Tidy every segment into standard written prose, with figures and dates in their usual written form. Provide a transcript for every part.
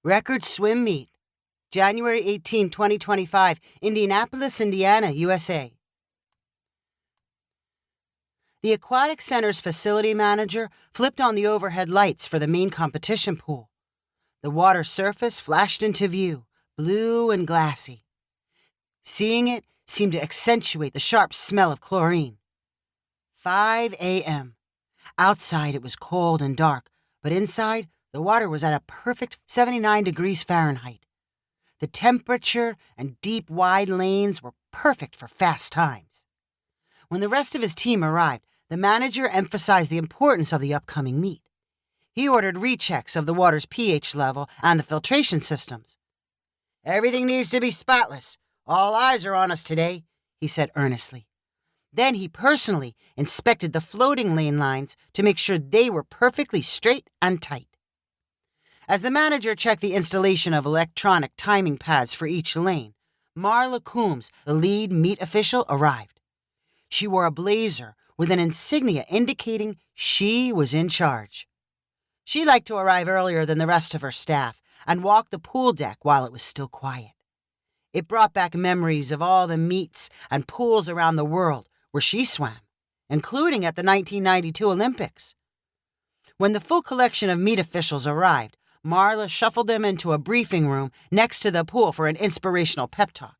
Record swim meet. January 18, 2025, Indianapolis, Indiana, USA. The Aquatic Center's facility manager flipped on the overhead lights for the main competition pool. The water surface flashed into view, blue and glassy. Seeing it seemed to accentuate the sharp smell of chlorine. 5 a.m. Outside it was cold and dark, but inside the water was at a perfect 79 degrees Fahrenheit. The temperature and deep, wide lanes were perfect for fast times. When the rest of his team arrived, the manager emphasized the importance of the upcoming meet. He ordered rechecks of the water's pH level and the filtration systems. "Everything needs to be spotless. All eyes are on us today," he said earnestly. Then he personally inspected the floating lane lines to make sure they were perfectly straight and tight. As the manager checked the installation of electronic timing pads for each lane, Marla Coombs, the lead meet official, arrived. She wore a blazer with an insignia indicating she was in charge. She liked to arrive earlier than the rest of her staff and walk the pool deck while it was still quiet. It brought back memories of all the meets and pools around the world where she swam, including at the 1992 Olympics. When the full collection of meet officials arrived, Marla shuffled them into a briefing room next to the pool for an inspirational pep talk.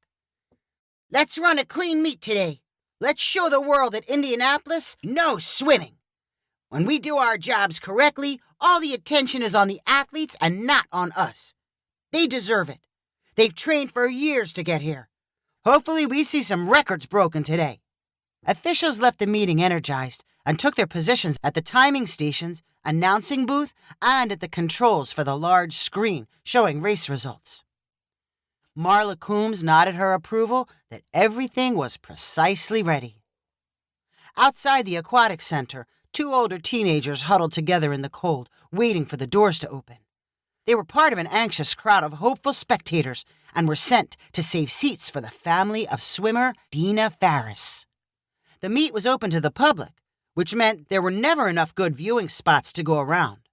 "Let's run a clean meet today. Let's show the world that Indianapolis knows swimming. When we do our jobs correctly, all the attention is on the athletes and not on us. They deserve it. They've trained for years to get here. Hopefully we see some records broken today." Officials left the meeting energized and took their positions at the timing stations, announcing booth, and at the controls for the large screen showing race results. Marla Coombs nodded her approval that everything was precisely ready. Outside the Aquatic Center, 2 older teenagers huddled together in the cold, waiting for the doors to open. They were part of an anxious crowd of hopeful spectators and were sent to save seats for the family of swimmer Dina Farris. The meet was open to the public, which meant there were never enough good viewing spots to go around.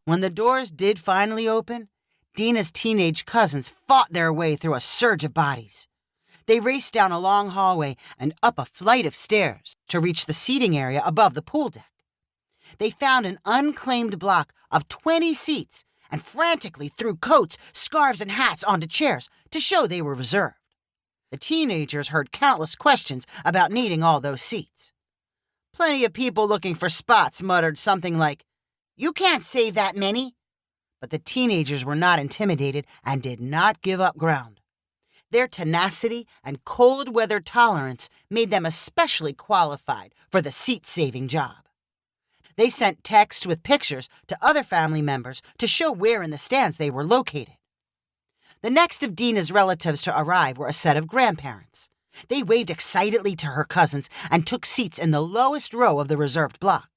When the doors did finally open, Dina's teenage cousins fought their way through a surge of bodies. They raced down a long hallway and up a flight of stairs to reach the seating area above the pool deck. They found an unclaimed block of 20 seats and frantically threw coats, scarves, and hats onto chairs to show they were reserved. The teenagers heard countless questions about needing all those seats. Plenty of people looking for spots muttered something like, "You can't save that many." But the teenagers were not intimidated and did not give up ground. Their tenacity and cold weather tolerance made them especially qualified for the seat-saving job. They sent texts with pictures to other family members to show where in the stands they were located. The next of Dina's relatives to arrive were a set of grandparents. They waved excitedly to her cousins and took seats in the lowest row of the reserved block.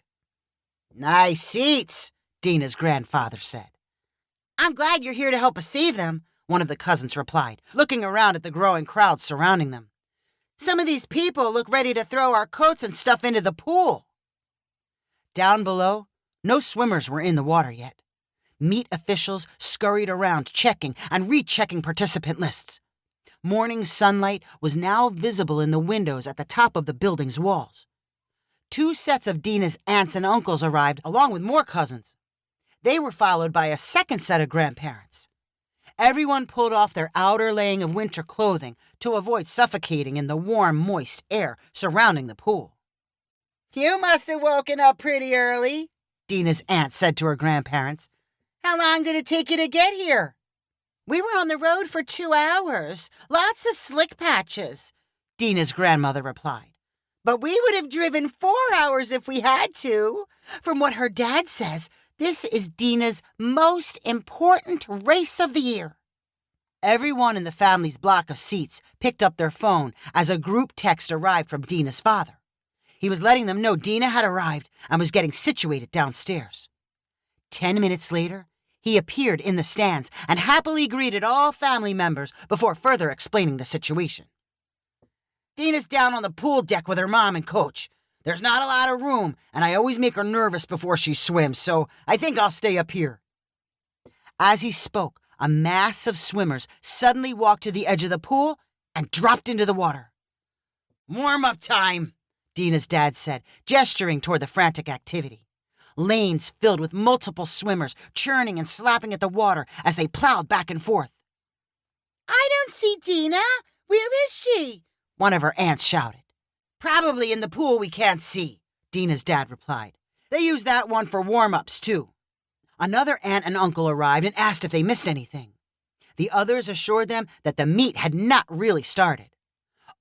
"Nice seats," Dina's grandfather said. "I'm glad you're here to help us save them," one of the cousins replied, looking around at the growing crowd surrounding them. "Some of these people look ready to throw our coats and stuff into the pool." Down below, no swimmers were in the water yet. Meet officials scurried around checking and rechecking participant lists. Morning sunlight was now visible in the windows at the top of the building's walls. 2 sets of Dina's aunts and uncles arrived, along with more cousins. They were followed by a second set of grandparents. Everyone pulled off their outer laying of winter clothing to avoid suffocating in the warm, moist air surrounding the pool. "You must have woken up pretty early," Dina's aunt said to her grandparents. "How long did it take you to get here?" "We were on the road for 2 hours. Lots of slick patches," Dina's grandmother replied. "But we would have driven 4 hours if we had to. From what her dad says, this is Dina's most important race of the year." Everyone in the family's block of seats picked up their phone as a group text arrived from Dina's father. He was letting them know Dina had arrived and was getting situated downstairs. 10 minutes later, he appeared in the stands and happily greeted all family members before further explaining the situation. "Dina's down on the pool deck with her mom and coach. There's not a lot of room, and I always make her nervous before she swims, so I think I'll stay up here." As he spoke, a mass of swimmers suddenly walked to the edge of the pool and dropped into the water. "Warm-up time," Dina's dad said, gesturing toward the frantic activity. Lanes filled with multiple swimmers, churning and slapping at the water as they plowed back and forth. "I don't see Dina. Where is she?" one of her aunts shouted. "Probably in the pool we can't see," Dina's dad replied. "They use that one for warm-ups, too." Another aunt and uncle arrived and asked if they missed anything. The others assured them that the meet had not really started.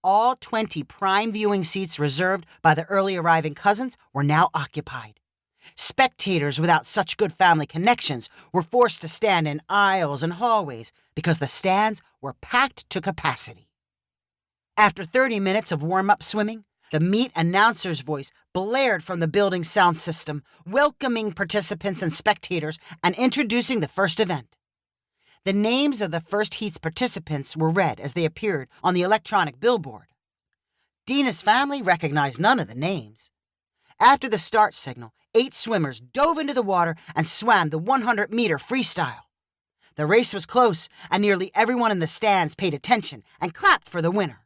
All 20 prime viewing seats reserved by the early arriving cousins were now occupied. Spectators without such good family connections were forced to stand in aisles and hallways because the stands were packed to capacity. After 30 minutes of warm-up swimming, the meet announcer's voice blared from the building's sound system, welcoming participants and spectators and introducing the first event. The names of the first heat's participants were read as they appeared on the electronic billboard. Dina's family recognized none of the names. After the start signal, 8 swimmers dove into the water and swam the 100-meter freestyle. The race was close, and nearly everyone in the stands paid attention and clapped for the winner.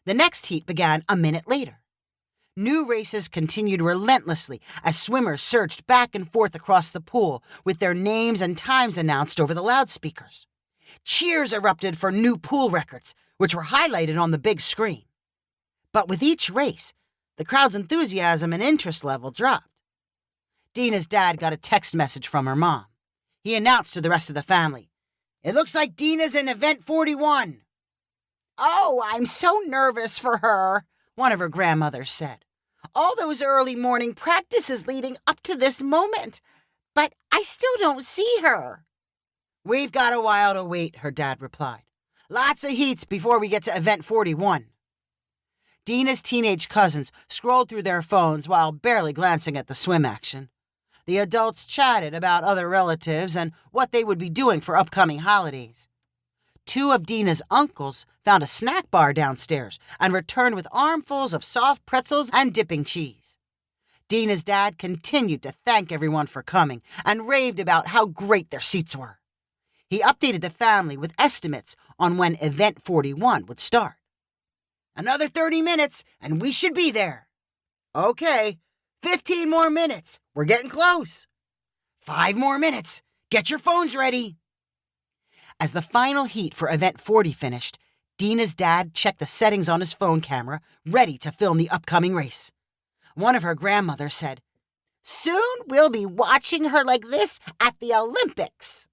The next heat began a minute later. New races continued relentlessly as swimmers surged back and forth across the pool with their names and times announced over the loudspeakers. Cheers erupted for new pool records, which were highlighted on the big screen. But with each race, the crowd's enthusiasm and interest level dropped. Dina's dad got a text message from her mom. He announced to the rest of the family, "It looks like Dina's in Event 41. "Oh, I'm so nervous for her," one of her grandmothers said. "All those early morning practices leading up to this moment, but I still don't see her." "We've got a while to wait," her dad replied. "Lots of heats before we get to Event 41. Dina's teenage cousins scrolled through their phones while barely glancing at the swim action. The adults chatted about other relatives and what they would be doing for upcoming holidays. 2 of Dina's uncles found a snack bar downstairs and returned with armfuls of soft pretzels and dipping cheese. Dina's dad continued to thank everyone for coming and raved about how great their seats were. He updated the family with estimates on when Event 41 would start. "Another 30 minutes and we should be there." "Okay, 15 more minutes. We're getting close." "5 more minutes. Get your phones ready." As the final heat for Event 40 finished, Dina's dad checked the settings on his phone camera, ready to film the upcoming race. One of her grandmothers said, "Soon we'll be watching her like this at the Olympics."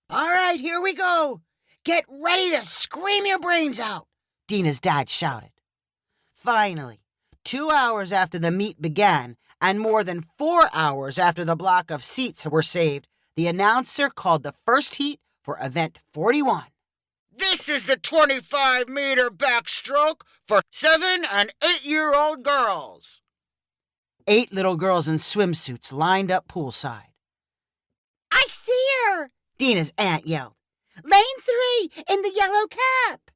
"All right, here we go. Get ready to scream your brains out," Dina's dad shouted. Finally, 2 hours after the meet began and more than 4 hours after the block of seats were saved, the announcer called the first heat for Event 41. "This is the 25-meter backstroke for 7 and 8-year-old girls." 8 little girls in swimsuits lined up poolside. "I see her," Dina's aunt yelled. "Lane 3 in the yellow cap."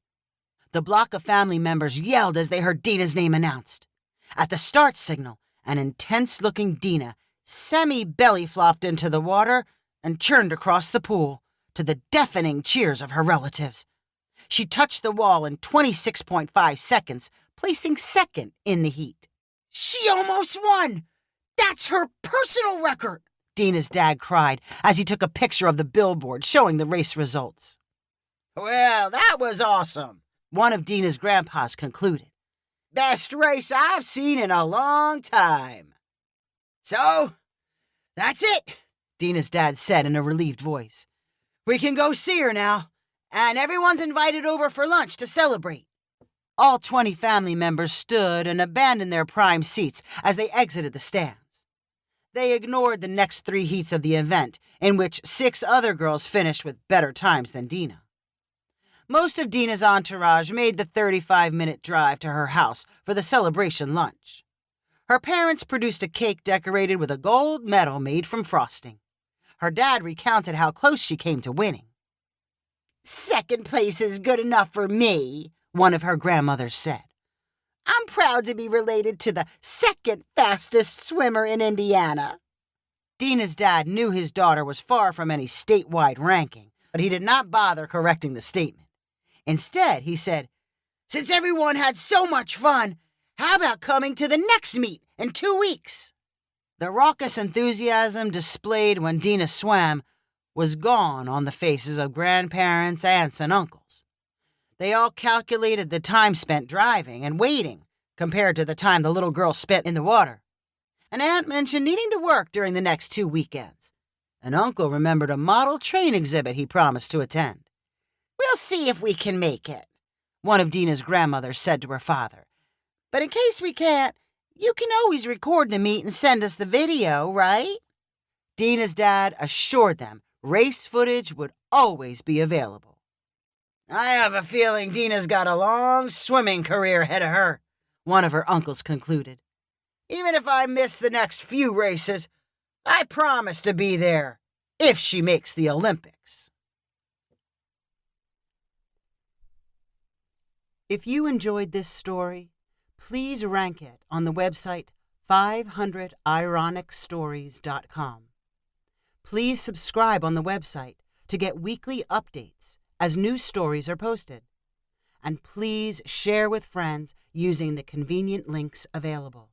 The block of family members yelled as they heard Dina's name announced. At the start signal, an intense-looking Dina semi-belly flopped into the water and churned across the pool to the deafening cheers of her relatives. She touched the wall in 26.5 seconds, placing second in the heat. "She almost won! That's her personal record!" Dina's dad cried as he took a picture of the billboard showing the race results. "Well, that was awesome," one of Dina's grandpas concluded. "Best race I've seen in a long time." "So, that's it," Dina's dad said in a relieved voice. "We can go see her now, and everyone's invited over for lunch to celebrate." All 20 family members stood and abandoned their prime seats as they exited the stands. They ignored the next 3 heats of the event, in which 6 other girls finished with better times than Dina. Most of Dina's entourage made the 35-minute drive to her house for the celebration lunch. Her parents produced a cake decorated with a gold medal made from frosting. Her dad recounted how close she came to winning. "Second place is good enough for me," one of her grandmothers said. "I'm proud to be related to the second fastest swimmer in Indiana." Dina's dad knew his daughter was far from any statewide ranking, but he did not bother correcting the statement. Instead, he said, "Since everyone had so much fun, how about coming to the next meet in 2 weeks?" The raucous enthusiasm displayed when Dina swam was gone on the faces of grandparents, aunts, and uncles. They all calculated the time spent driving and waiting compared to the time the little girl spent in the water. An aunt mentioned needing to work during the next 2 weekends. An uncle remembered a model train exhibit he promised to attend. "We'll see if we can make it," one of Dina's grandmothers said to her father. "But in case we can't, you can always record the meet and send us the video, right?" Dina's dad assured them race footage would always be available. "I have a feeling Dina's got a long swimming career ahead of her," one of her uncles concluded. "Even if I miss the next few races, I promise to be there if she makes the Olympics." If you enjoyed this story, please rank it on the website 500ironicstories.com. Please subscribe on the website to get weekly updates as new stories are posted. And please share with friends using the convenient links available.